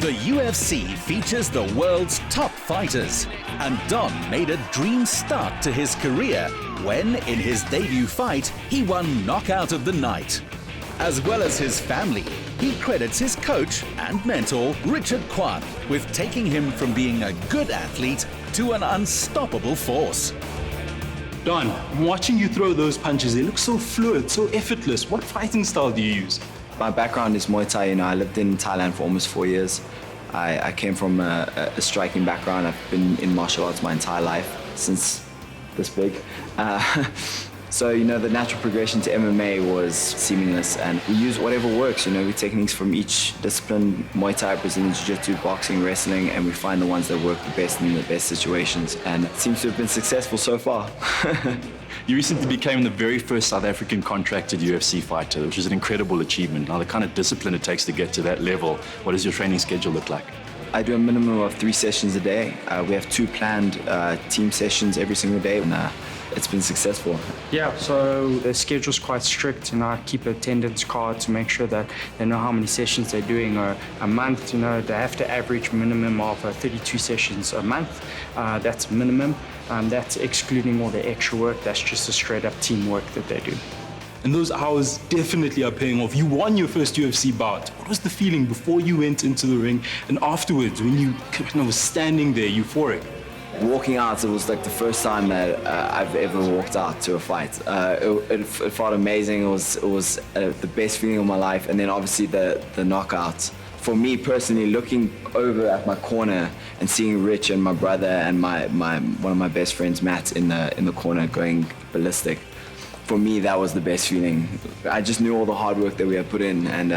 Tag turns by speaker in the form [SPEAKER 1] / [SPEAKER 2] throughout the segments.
[SPEAKER 1] The UFC features the world's top fighters, and Don made a dream start to his career when, in his debut fight, he won Knockout of the Night. As well as his family, he credits his coach and mentor, Richard Kwan, with taking him from being a good athlete to an unstoppable force.
[SPEAKER 2] Don, I'm watching you throw those punches. They look so fluid, so effortless. What fighting style do you use?
[SPEAKER 3] My background is Muay Thai. I lived in Thailand for almost 4 years. I came from a striking background. I've been in martial arts my entire life, since this big. So, the natural progression to MMA was seamless, and we use whatever works, we techniques from each discipline, Muay Thai, Brazilian Jiu-Jitsu, boxing, wrestling, and we find the ones that work the best in the best situations, and it seems to have been successful so far.
[SPEAKER 2] You recently became the very first South African contracted UFC fighter, which is an incredible achievement. Now, the kind of discipline it takes to get to that level, what does your training schedule look like?
[SPEAKER 3] I do a minimum of 3 sessions a day. We have 2 planned team sessions every single day, and it's been successful.
[SPEAKER 4] Yeah, so the schedule's quite strict, and I keep an attendance card to make sure that they know how many sessions they're doing a month. They have to average minimum of 32 sessions a month. That's minimum. That's excluding all the extra work. That's just a straight up teamwork that they do.
[SPEAKER 2] And those hours definitely are paying off. You won your first UFC bout. What was the feeling before you went into the ring and afterwards when you were standing there, euphoric?
[SPEAKER 3] Walking out, it was like the first time that I've ever walked out to a fight. It felt amazing. It was the best feeling of my life. And then obviously the knockout. For me personally, looking over at my corner and seeing Rich and my brother and one of my best friends, Matt, in the corner going ballistic. For me, that was the best feeling. I just knew all the hard work that we had put in, and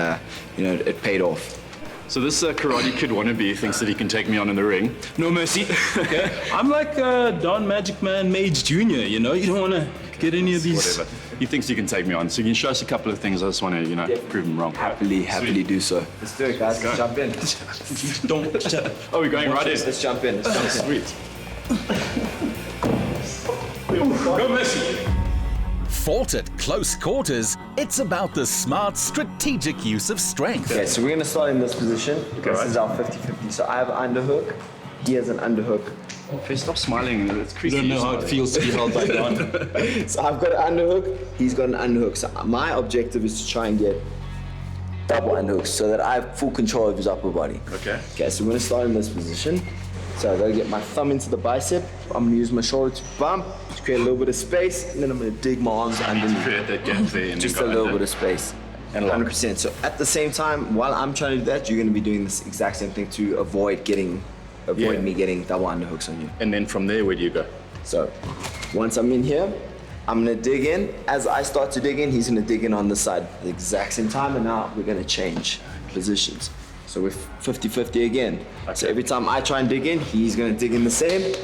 [SPEAKER 3] it paid off.
[SPEAKER 2] So this Karate Kid wannabe thinks that he can take me on in the ring. No mercy. Okay. I'm like Don Magic Man Mage Jr., You don't want to get any of these. Whatever. He thinks he can take me on. So you can show us a couple of things. I just want to, prove him wrong.
[SPEAKER 3] Happily do so. Let's do it, guys. Let's jump in.
[SPEAKER 2] Don't. Oh, we're going right in.
[SPEAKER 3] Let's jump in.
[SPEAKER 2] Sweet. No mercy.
[SPEAKER 1] Fought at close quarters, it's about the smart, strategic use of strength.
[SPEAKER 3] Okay, so we're going to start in this position. This is our 50-50. So I have an underhook. He has an underhook.
[SPEAKER 2] Okay, stop smiling. It's creepy.
[SPEAKER 5] You don't know how it feels to be held by Don.
[SPEAKER 3] So I've got an underhook. He's got an underhook. So my objective is to try and get double underhooks so that I have full control of his upper body.
[SPEAKER 2] Okay.
[SPEAKER 3] Okay, so we're going to start in this position. So I've got to get my thumb into the bicep. I'm going to use my shoulder to bump, to create a little bit of space, and then I'm going to dig my arms underneath.
[SPEAKER 2] Create that gap there.
[SPEAKER 3] Just a little bit of space.
[SPEAKER 2] And
[SPEAKER 3] 100%. So at the same time, while I'm trying to do that, you're going to be doing this exact same thing to avoid me getting double underhooks on you.
[SPEAKER 2] And then from there, where do you go?
[SPEAKER 3] So once I'm in here, I'm going to dig in. As I start to dig in, he's going to dig in on this side at the exact same time, and now we're going to change positions. So we're 50-50 again. Okay. So every time I try and dig in, he's going to dig in the same,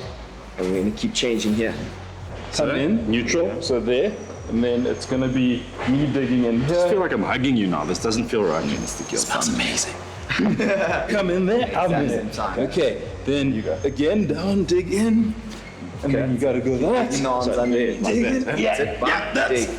[SPEAKER 3] and we're going to keep changing here.
[SPEAKER 5] Come in, neutral, so there, and then it's going to be me digging in here.
[SPEAKER 2] I feel like I'm hugging you now. This doesn't feel right.
[SPEAKER 3] It
[SPEAKER 2] smells amazing.
[SPEAKER 5] Come in there, I'm in there. Okay, then again, down, dig in. And then you gotta go that.
[SPEAKER 3] Dig in.
[SPEAKER 5] Yeah,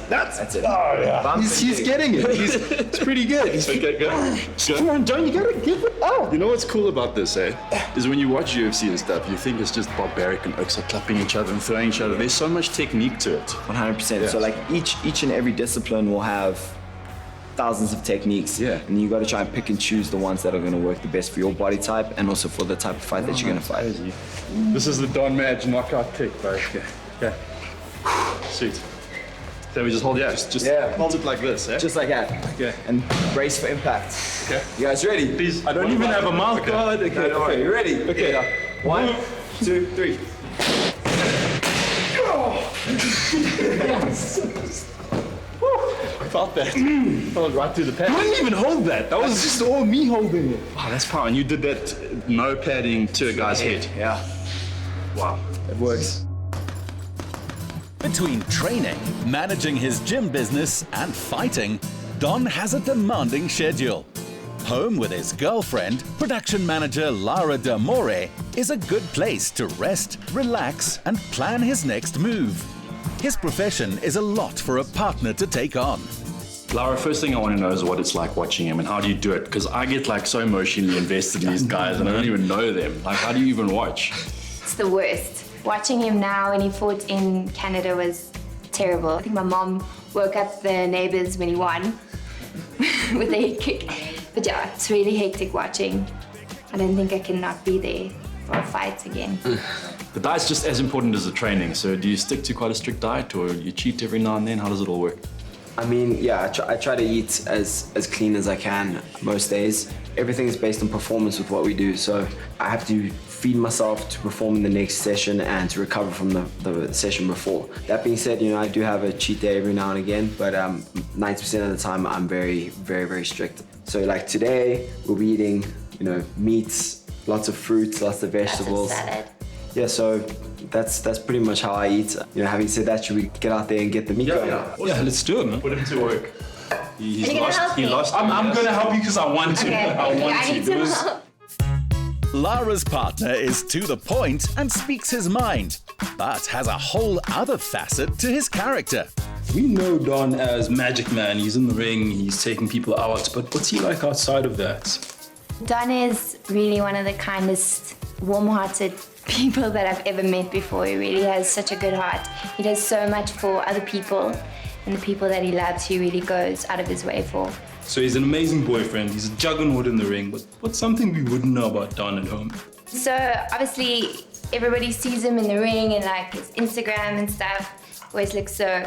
[SPEAKER 5] that's it.
[SPEAKER 3] Oh, yeah.
[SPEAKER 5] He's getting it. It's pretty good.
[SPEAKER 2] Okay, good.
[SPEAKER 5] Come on, Don, you gotta give it up.
[SPEAKER 2] You know what's cool about this, is when you watch UFC and stuff, you think it's just barbaric and oaks are clapping each other and throwing each other. There's so much technique to it.
[SPEAKER 3] 100%. Yeah. So like each and every discipline will have thousands of techniques, and you got to try and pick and choose the ones that are going to work the best for your body type and also for the type of fight that you're going to fight.
[SPEAKER 2] This is the Don Madge knockout kick, bro. Okay. Sweet. So we just hold it. Just hold it like this,
[SPEAKER 3] Just like that.
[SPEAKER 2] Okay.
[SPEAKER 3] And brace for impact.
[SPEAKER 2] Okay.
[SPEAKER 3] You guys ready?
[SPEAKER 2] Please.
[SPEAKER 5] I don't even have a mouth guard.
[SPEAKER 3] Okay. No, don't worry. You ready?
[SPEAKER 5] Okay.
[SPEAKER 3] Yeah. 1, 2, 3.
[SPEAKER 2] I felt that. Felt right through the pad.
[SPEAKER 5] You didn't even hold that. That was just all me holding it.
[SPEAKER 2] Wow, that's power. And you did that no padding to a guy's head.
[SPEAKER 3] Yeah.
[SPEAKER 2] Wow.
[SPEAKER 3] It works.
[SPEAKER 1] Between training, managing his gym business, and fighting, Don has a demanding schedule. Home with his girlfriend, production manager Lara D'Amore, is a good place to rest, relax, and plan his next move. His profession is a lot for a partner to take on.
[SPEAKER 2] Lara, first thing I want to know is what it's like watching him and how do you do it? Because I get like so emotionally invested in these guys and I don't even know them. Like, how do you even watch?
[SPEAKER 6] It's the worst. Watching him now when he fought in Canada was terrible. I think my mom woke up the neighbors when he won with a head kick. But yeah, it's really hectic watching. I don't think I can not be there for a fight again.
[SPEAKER 2] The diet's just as important as the training. So do you stick to quite a strict diet or you cheat every now and then? How does it all work?
[SPEAKER 3] I mean, yeah, I try to eat as clean as I can most days. Everything is based on performance with what we do. So I have to feed myself to perform in the next session and to recover from the session before. That being said, you know, I do have a cheat day every now and again, but 90% of the time I'm very, very, very strict. So like today, we'll be eating, you know, meats, lots of fruits, lots of vegetables.
[SPEAKER 6] Lots of salad.
[SPEAKER 3] Yeah, so that's pretty much how I eat. You know, having said that, should we get out there and get the meat going?
[SPEAKER 2] Yeah, let's do it, man. Put him to work. He's
[SPEAKER 6] Are you gonna help me?
[SPEAKER 2] I'm going to help you because I want to.
[SPEAKER 6] Okay.
[SPEAKER 2] I want
[SPEAKER 6] I
[SPEAKER 2] to.
[SPEAKER 6] need
[SPEAKER 2] There was-
[SPEAKER 6] some help.
[SPEAKER 1] Lara's partner is to the point and speaks his mind, but has a whole other facet to his character.
[SPEAKER 5] We know Don as Magic Man. He's in the ring, he's taking people out, but what's he like outside of that?
[SPEAKER 6] Don is really one of the kindest, warm-hearted people that I've ever met before. He really has such a good heart. He does so much for other people, and the people that he loves, he really goes out of his way for.
[SPEAKER 5] So he's an amazing boyfriend, he's a juggernaut in the ring, but what's something we wouldn't know about Don at home?
[SPEAKER 6] So obviously everybody sees him in the ring and like his Instagram and stuff always looks so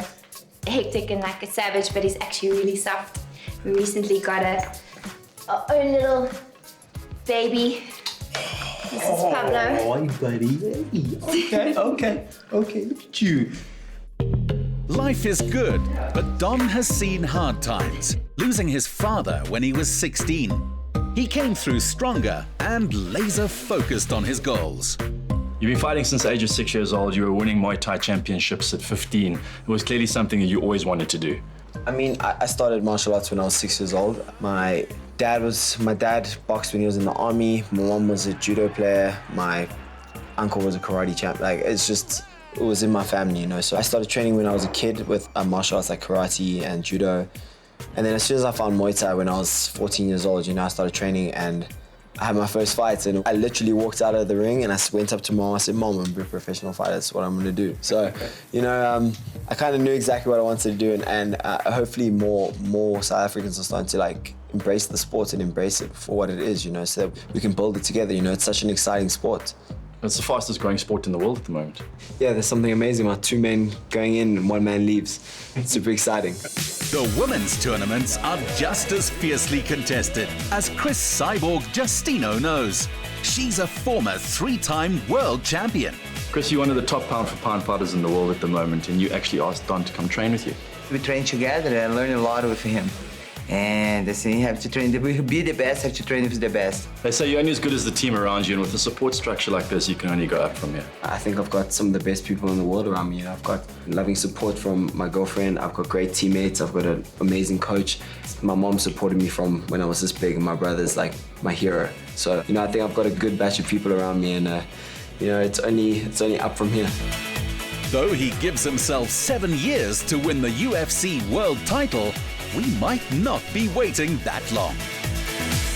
[SPEAKER 6] hectic and like a savage, but he's actually really soft. We recently got our own little baby. This is Pablo.
[SPEAKER 5] Oh, buddy. Okay, look at you.
[SPEAKER 1] Life is good, but Don has seen hard times, losing his father when he was 16. He came through stronger and laser-focused on his goals.
[SPEAKER 2] You've been fighting since the age of 6 years old. You were winning Muay Thai championships at 15. It was clearly something that you always wanted to do.
[SPEAKER 3] I mean, I started martial arts when I was 6 years old. My dad boxed when he was in the army. My mom was a judo player. My uncle was a karate champ. Like, it was in my family, you know. So I started training when I was a kid with martial arts like karate and judo. And then as soon as I found Muay Thai when I was 14 years old, you know, I started training and I had my first fight. And I literally walked out of the ring and I went up to Mom. I said, Mom, I'm a professional fighter. That's what I'm going to do. So, you know, I kind of knew exactly what I wanted to do. And hopefully more South Africans are starting to like embrace the sport and embrace it for what it is, you know, so that we can build it together. You know, it's such an exciting sport.
[SPEAKER 2] It's the fastest growing sport in the world at the moment.
[SPEAKER 3] Yeah, there's something amazing about 2 men going in and 1 man leaves. It's super exciting.
[SPEAKER 1] The women's tournaments are just as fiercely contested as Chris Cyborg Justino knows. She's a former 3-time world champion.
[SPEAKER 2] Chris, you're one of the top pound-for-pound fighters in the world at the moment, and you actually asked Don to come train with you.
[SPEAKER 7] We train together and learn a lot with him. And I think you have to train, we be the best, have to train with the best.
[SPEAKER 2] They say you're only as good as the team around you, and with a support structure like this, you can only go up from here.
[SPEAKER 3] I think I've got some of the best people in the world around me. You know, I've got loving support from my girlfriend. I've got great teammates. I've got an amazing coach. My mom supported me from when I was this big, and my brother's like my hero. So, you know, I think I've got a good batch of people around me, and you know, it's only up from here.
[SPEAKER 1] Though he gives himself 7 years to win the UFC world title, we might not be waiting that long.